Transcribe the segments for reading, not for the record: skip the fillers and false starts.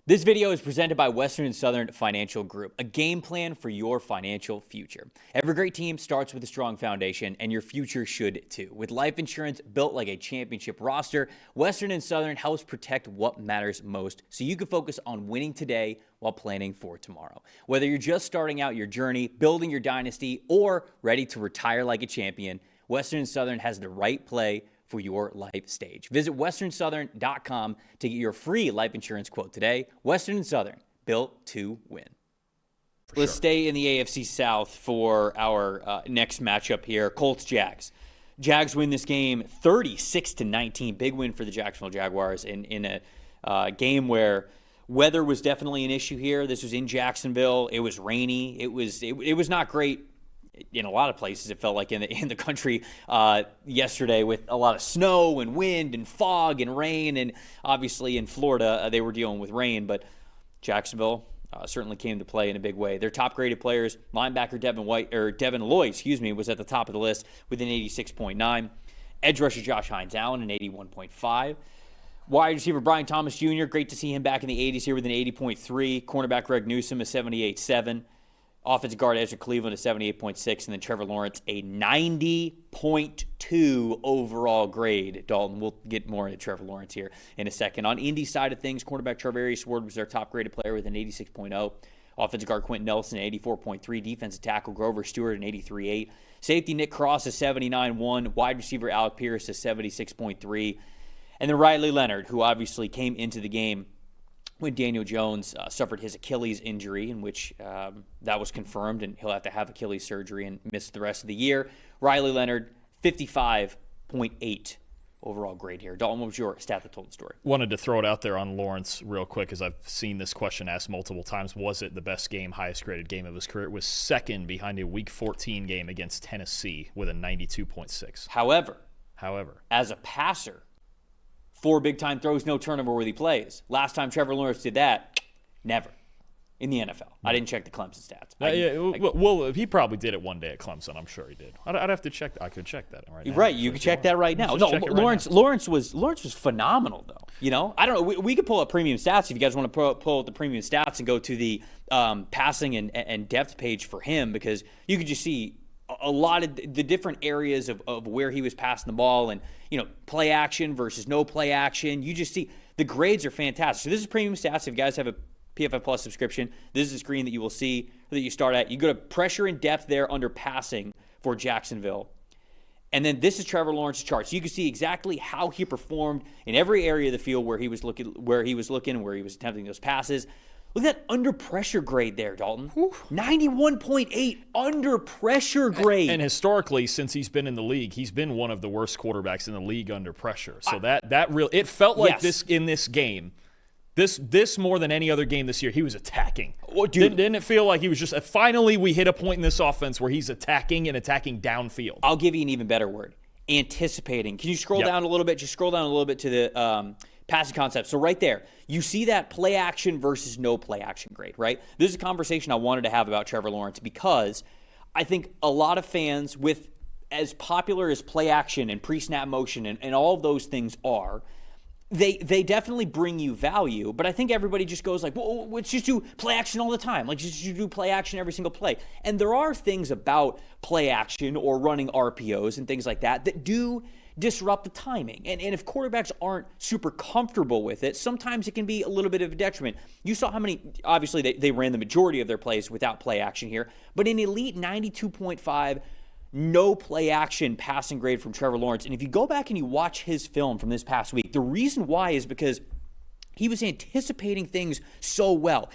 This video is presented by Western and Southern Financial Group, a game plan for your financial future. Every great team starts with a strong foundation, and your future should too. With life insurance built like a championship roster, Western and Southern helps protect what matters most so you can focus on winning today while planning for tomorrow. Whether you're just starting out your journey, building your dynasty, or ready to retire like a champion, Western and Southern has the right play for your life stage. Visit westernsouthern.com to get your free life insurance quote today. Western and Southern, built to win. Let's stay in the AFC South for our next matchup here. Colts Jags. Jags win this game 36-19. Big win for the Jacksonville Jaguars in a game where weather was definitely an issue here. This was in Jacksonville. It was rainy. It was not great in a lot of places. It felt like in the country yesterday with a lot of snow and wind and fog and rain, and obviously in Florida they were dealing with rain, but Jacksonville certainly came to play in a big way. Their top graded players, linebacker Devin Lloyd, was at the top of the list with an 86.9. Edge rusher Josh Hines Allen an 81.5. Wide receiver Brian Thomas Jr., great to see him back in the 80s here with an 80.3. Cornerback Greg Newsome a 78.7. Offensive guard Ezra Cleveland a 78.6, and then Trevor Lawrence a 90.2 overall grade. Dalton, we'll get more into Trevor Lawrence here in a second. On Indy side of things, cornerback Charvarius Ward was their top graded player with an 86.0. Offensive guard Quentin Nelson an 84.3. Defensive tackle Grover Stewart an 83.8. Safety Nick Cross a 79.1. Wide receiver Alec Pierce a 76.3. And then Riley Leonard, who obviously came into the game when Daniel Jones suffered his Achilles injury, in which that was confirmed, and he'll have to have Achilles surgery and miss the rest of the year. Riley Leonard, 55.8 overall grade here. Dalton, what was your stat that told the story? Wanted to throw it out there on Lawrence real quick, as I've seen this question asked multiple times. Was it the best game, highest graded game of his career? It was second behind a Week 14 game against Tennessee with a 92.6. However, as a passer, 4 big-time throws, no turnover-worthy plays. Last time Trevor Lawrence did that, never in the NFL. I didn't check the Clemson stats. Well, he probably did it one day at Clemson. I'm sure he did. I'd have to check. I could check that right now. Right, you could check that right now. No, Lawrence was phenomenal, though. You know, I don't know. We could pull up premium stats if you guys want to pull up the premium stats and go to the passing and depth page for him, because you could just see a lot of the different areas of where he was passing the ball, and play action versus no play action. You just see the grades are fantastic. So this is premium stats. If you guys have a PFF Plus subscription, this is the screen that you will see that you start at. You go to pressure and depth there under passing for Jacksonville. And then this is Trevor Lawrence's chart. So you can see exactly how he performed in every area of the field where he was looking, where he was attempting those passes. Look at that under pressure grade there, Dalton. 91.8 under pressure grade. And historically, since he's been in the league, he's been one of the worst quarterbacks in the league under pressure. So that really, it felt like this in this game. This more than any other game this year, he was attacking. Well, dude, didn't it feel like he was just finally we hit a point in this offense where he's attacking downfield? I'll give you an even better word. Anticipating. Can you scroll down a little bit? Just scroll down a little bit to the passing concept. So right there, you see that play action versus no play action grade, right? This is a conversation I wanted to have about Trevor Lawrence, because I think a lot of fans, with as popular as play action and pre-snap motion and all of those things are, they definitely bring you value, but I think everybody just goes like, well, let's just do play action all the time. Like, just do play action every single play. And there are things about play action or running RPOs and things like that do disrupt the timing. And if quarterbacks aren't super comfortable with it, sometimes it can be a little bit of a detriment. You saw how many, obviously they ran the majority of their plays without play action here, but an elite 92.5 no play action passing grade from Trevor Lawrence. And if you go back and you watch his film from this past week, the reason why is because he was anticipating things so well.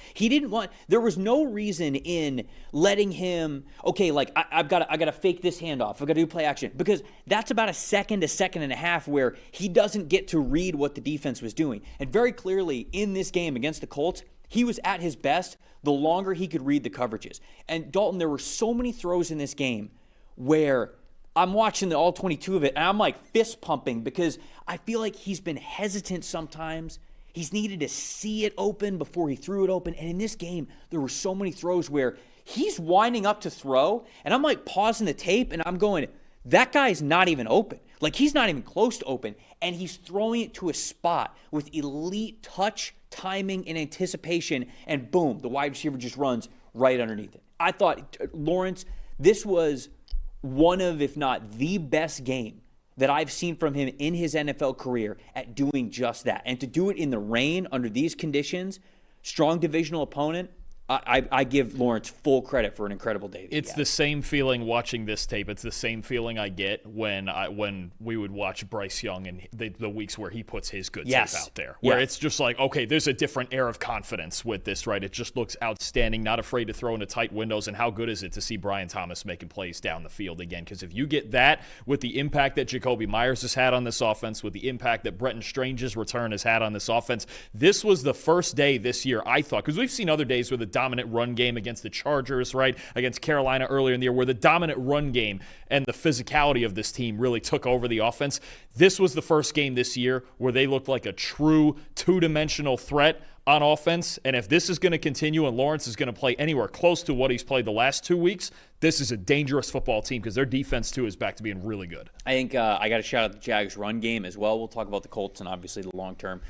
There was no reason in letting him, I've got to fake this handoff. I've got to do play action, because that's about a second and a half where he doesn't get to read what the defense was doing. And very clearly in this game against the Colts, he was at his best the longer he could read the coverages. And Dalton, there were so many throws in this game where I'm watching the all 22 of it, and I'm like fist pumping, because I feel like he's been hesitant sometimes. He's needed to see it open before he threw it open. And in this game, there were so many throws where he's winding up to throw, and I'm like pausing the tape, and I'm going, that guy's not even open. Like, he's not even close to open, and he's throwing it to a spot with elite touch, timing and anticipation, and boom, the wide receiver just runs right underneath it. I thought Lawrence, this was one of, if not the best game that I've seen from him in his NFL career at doing just that. And to do it in the rain under these conditions, strong divisional opponent, I give Lawrence full credit for an incredible day. It's the same feeling watching this tape. It's the same feeling I get when we would watch Bryce Young and the weeks where he puts his good tape out there. Where it's just like, okay, there's a different air of confidence with this, right? It just looks outstanding, not afraid to throw into tight windows. And how good is it to see Brian Thomas making plays down the field again? Because if you get that with the impact that Jacoby Myers has had on this offense, with the impact that Bretton Strange's return has had on this offense, this was the first day this year, I thought, because we've seen other days where the dominant run game against the Chargers, right, against Carolina earlier in the year, where the dominant run game and the physicality of this team really took over the offense. This was the first game this year where they looked like a true two-dimensional threat on offense. And if this is going to continue and Lawrence is going to play anywhere close to what he's played the last 2 weeks, this is a dangerous football team because their defense, too, is back to being really good. I think I got to shout out the Jags run game as well. We'll talk about the Colts and obviously the long-term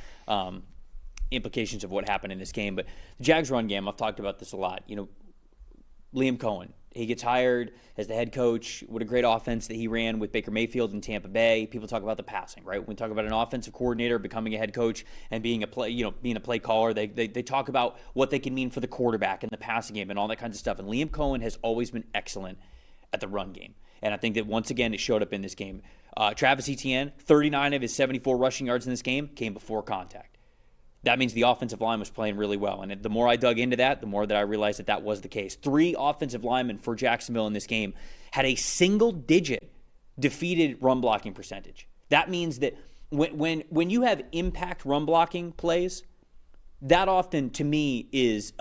implications of what happened in this game. But the Jags run game, I've talked about this a lot. You know, Liam Cohen, he gets hired as the head coach. What a great offense that he ran with Baker Mayfield in Tampa Bay. People talk about the passing, right? When we talk about an offensive coordinator becoming a head coach and being a play caller, they talk about what they can mean for the quarterback and the passing game and all that kinds of stuff. And Liam Cohen has always been excellent at the run game. And I think that once again it showed up in this game. Travis Etienne, 39 of his 74 rushing yards in this game came before contact. That means the offensive line was playing really well. And the more I dug into that, the more that I realized that was the case. 3 offensive linemen for Jacksonville in this game had a single-digit defeated run blocking percentage. That means that when you have impact run blocking plays, that often, to me, is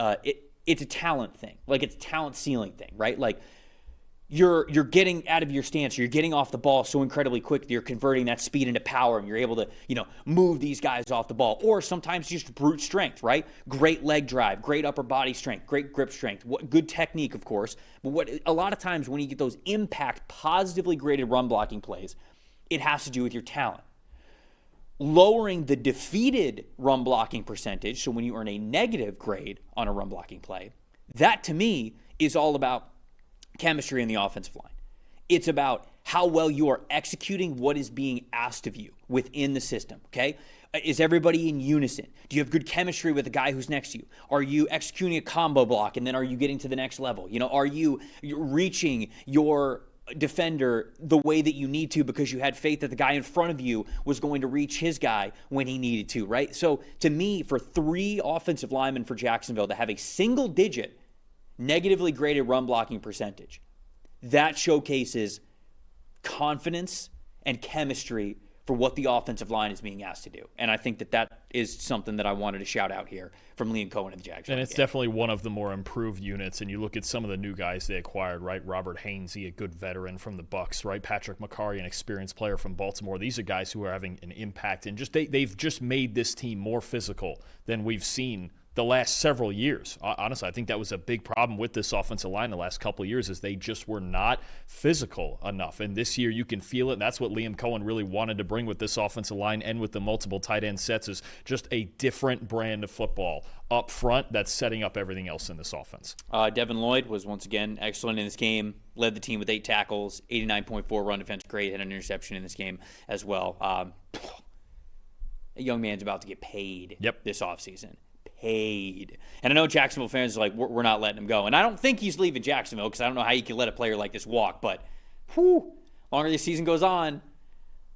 it's a talent thing. Like, it's a talent ceiling thing, right? Like, you're getting out of your stance, you're getting off the ball so incredibly quick that you're converting that speed into power and you're able to, move these guys off the ball. Or sometimes just brute strength, right? Great leg drive, great upper body strength, great grip strength, good technique, of course. But a lot of times when you get those impact, positively graded run blocking plays, it has to do with your talent. Lowering the defeated run blocking percentage, so when you earn a negative grade on a run blocking play, that to me is all about chemistry in the offensive line. It's about how well you are executing what is being asked of you within the system, okay? Is everybody in unison? Do you have good chemistry with the guy who's next to you? Are you executing a combo block and then are you getting to the next level? Are you reaching your defender the way that you need to because you had faith that the guy in front of you was going to reach his guy when he needed to, right? So to me, for 3 offensive linemen for Jacksonville to have a single-digit negatively graded run blocking percentage, that showcases confidence and chemistry for what the offensive line is being asked to do. And I think that is something that I wanted to shout out here from Liam Cohen and the Jags. And it's definitely one of the more improved units. And you look at some of the new guys they acquired, right? Robert Hainsey, a good veteran from the Bucs, right? Patrick McCarry, an experienced player from Baltimore. These are guys who are having an impact and they've just made this team more physical than we've seen the last several years. Honestly, I think that was a big problem with this offensive line the last couple of years is they just were not physical enough. And this year you can feel it. And that's what Liam Cohen really wanted to bring with this offensive line and with the multiple tight end sets is just a different brand of football up front that's setting up everything else in this offense. Devin Lloyd was once again excellent in this game, led the team with 8 tackles, 89.4 run defense grade, had an interception in this game as well. A young man's about to get paid this offseason. Paid. And I know Jacksonville fans are like, we're not letting him go. And I don't think he's leaving Jacksonville because I don't know how you can let a player like this walk. But longer the season goes on,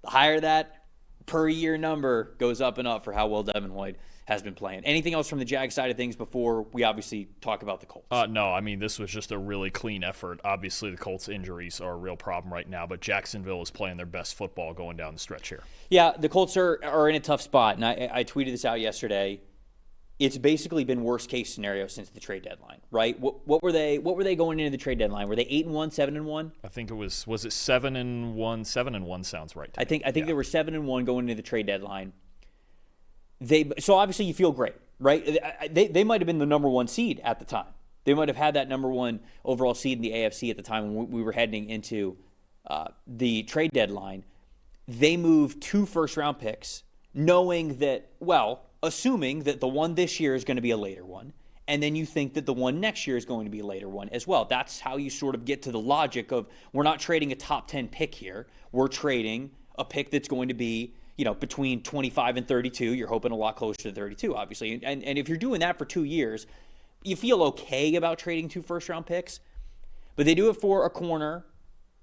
the higher that per year number goes up and up for how well Devin Lloyd has been playing. Anything else from the Jag side of things before we obviously talk about the Colts? No, I mean, this was just a really clean effort. Obviously, the Colts' injuries are a real problem right now, but Jacksonville is playing their best football going down the stretch here. Yeah, the Colts are in a tough spot, and I tweeted this out yesterday. It's basically been worst case scenario since the trade deadline, right? What were they going into the trade deadline? Were they 8-1, 7-1? I think it was it 7-1? 7-1 sounds right. I think they were 7-1 going into the trade deadline. So obviously you feel great, right? They might have been the number 1 seed at the time. They might have had that number 1 overall seed in the AFC at the time when we were heading into the trade deadline. They moved 2 first-round picks, knowing that, well, assuming that the one this year is going to be a later one, and then you think that the one next year is going to be a later one as well. That's how you sort of get to the logic of, we're not trading a top 10 pick here. We're trading a pick that's going to be, between 25 and 32. You're hoping a lot closer to 32, obviously. And if you're doing that for 2 years, you feel okay about trading 2 first-round picks. But they do it for a corner,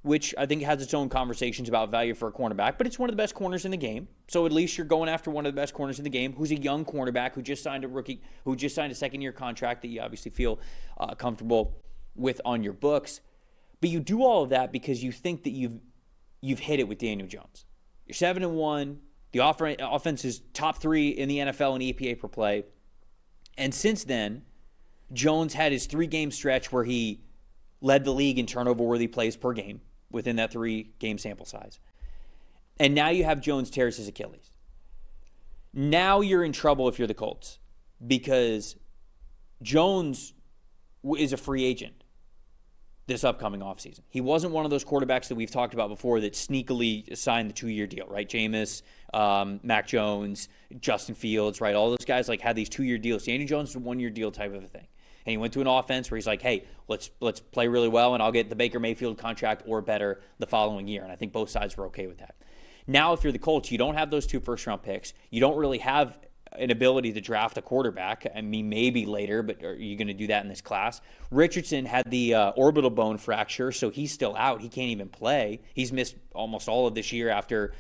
which I think has its own conversations about value for a cornerback, but it's one of the best corners in the game. So at least you're going after one of the best corners in the game, who's a young cornerback who just signed a second-year contract that you obviously feel comfortable with on your books. But you do all of that because you think that you've hit it with Daniel Jones. You're 7-1. The offense is top 3 in the NFL in EPA per play. And since then, Jones had his 3-game stretch where he led the league in turnover-worthy plays per game within that 3-game sample size. And now you have Jones tears his Achilles. Now you're in trouble if you're the Colts, because Jones is a free agent this upcoming offseason. He wasn't one of those quarterbacks that we've talked about before that sneakily signed the 2-year deal, right? Jameis, Mac Jones, Justin Fields, right? All those guys had these 2-year deals. Daniel Jones is a 1-year deal type of a thing. And he went to an offense where he's like, hey, let's play really well, and I'll get the Baker Mayfield contract or better the following year. And I think both sides were okay with that. Now, if you're the Colts, you don't have those 2 first-round picks. You don't really have an ability to draft a quarterback. I mean, maybe later, but are you going to do that in this class? Richardson had the orbital bone fracture, so he's still out. He can't even play. He's missed almost all of this year after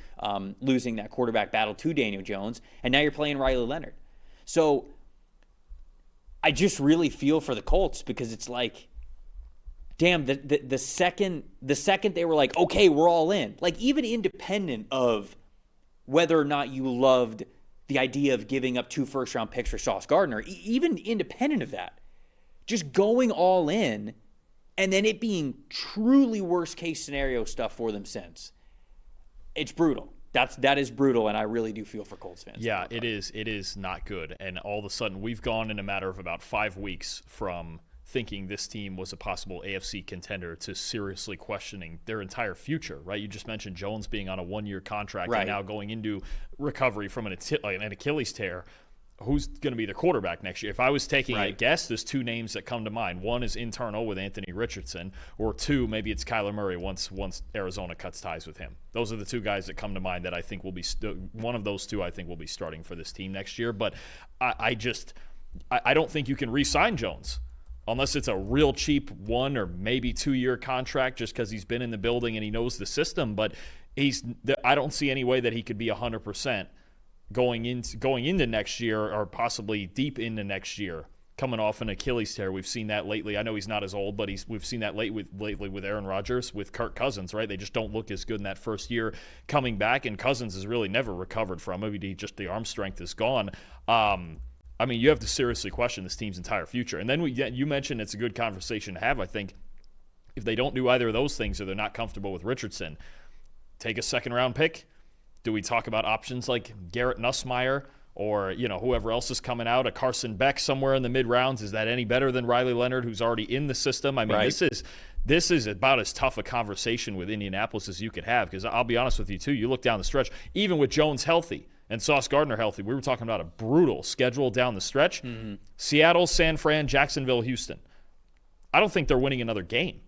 losing that quarterback battle to Daniel Jones. And now you're playing Riley Leonard. So I just really feel for the Colts, because it's like, damn, the second they were like, okay, we're all in, even independent of whether or not you loved the idea of giving up 2 first-round picks for Sauce Gardner, even independent of that, just going all in and then it being truly worst-case scenario stuff for them since, it's brutal. That is brutal, and I really do feel for Colts fans. Yeah, it is. It is not good. And all of a sudden, we've gone in a matter of about 5 weeks from thinking this team was a possible AFC contender to seriously questioning their entire future, right? You just mentioned Jones being on a 1-year contract, right, and now going into recovery from an Achilles tear. Who's going to be the quarterback next year? If I was taking a guess, there's 2 names that come to mind. One is internal with Anthony Richardson, or 2, maybe it's Kyler Murray once Arizona cuts ties with him. Those are the 2 guys that come to mind that I think will be one of those 2 I think will be starting for this team next year. But I don't think you can re-sign Jones unless it's a real cheap 1 or maybe 2-year contract just because he's been in the building and he knows the system. But I don't see any way that he could be 100% going into next year, or possibly deep into next year, coming off an Achilles tear. We've seen that lately. I know he's not as old, but we've seen that lately with Aaron Rodgers, with Kirk Cousins, right? They just don't look as good in that first year coming back, and Cousins has really never recovered from it. Maybe just the arm strength is gone. I mean, you have to seriously question this team's entire future. And then you mentioned it's a good conversation to have, I think. If they don't do either of those things, or they're not comfortable with Richardson, take a second-round pick. Do we talk about options like Garrett Nussmeier, or whoever else is coming out, a Carson Beck somewhere in the mid-rounds? Is that any better than Riley Leonard, who's already in the system? I mean, this is about as tough a conversation with Indianapolis as you could have, because I'll be honest with you, too. You look down the stretch, even with Jones healthy and Sauce Gardner healthy, we were talking about a brutal schedule down the stretch. Mm-hmm. Seattle, San Fran, Jacksonville, Houston. I don't think they're winning another game.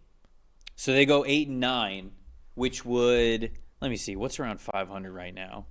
So they go 8-9, which would... Let me see. What's around 500 right now?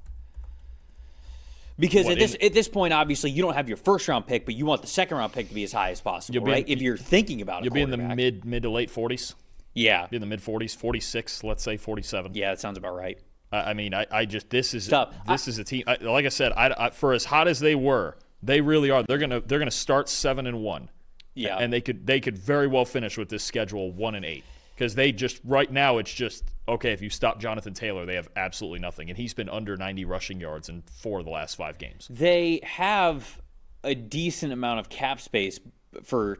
Because at this point, obviously, you don't have your first-round pick, but you want the second-round pick to be as high as possible, right? If you're thinking about it, you'll be in the mid to late 40s. Yeah. Be in the mid 40s, 46, let's say 47. Yeah, that sounds about right. I mean, I just this is tough. This is a team. Like I said, for as hot as they were, they really are. They're gonna start 7-1. Yeah, and they could very well finish with this schedule 1-8. Because they just, right now, it's just, okay, if you stop Jonathan Taylor, they have absolutely nothing. And he's been under 90 rushing yards in 4 of the last 5 games. They have a decent amount of cap space for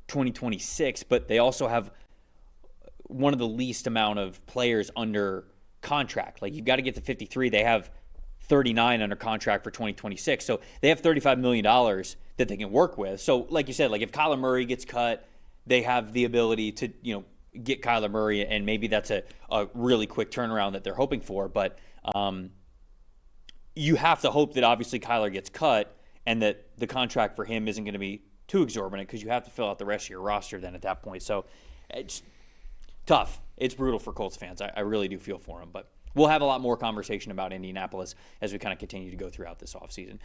2026, but they also have one of the least amount of players under contract. You've got to get to 53. They have 39 under contract for 2026. So they have $35 million that they can work with. So, like you said, if Kyler Murray gets cut, they have the ability to, get Kyler Murray, and maybe that's a really quick turnaround that they're hoping for. But you have to hope that obviously Kyler gets cut, and that the contract for him isn't going to be too exorbitant because you have to fill out the rest of your roster then at that point. So it's tough. It's brutal for Colts fans. I really do feel for them. But we'll have a lot more conversation about Indianapolis as we kind of continue to go throughout this offseason.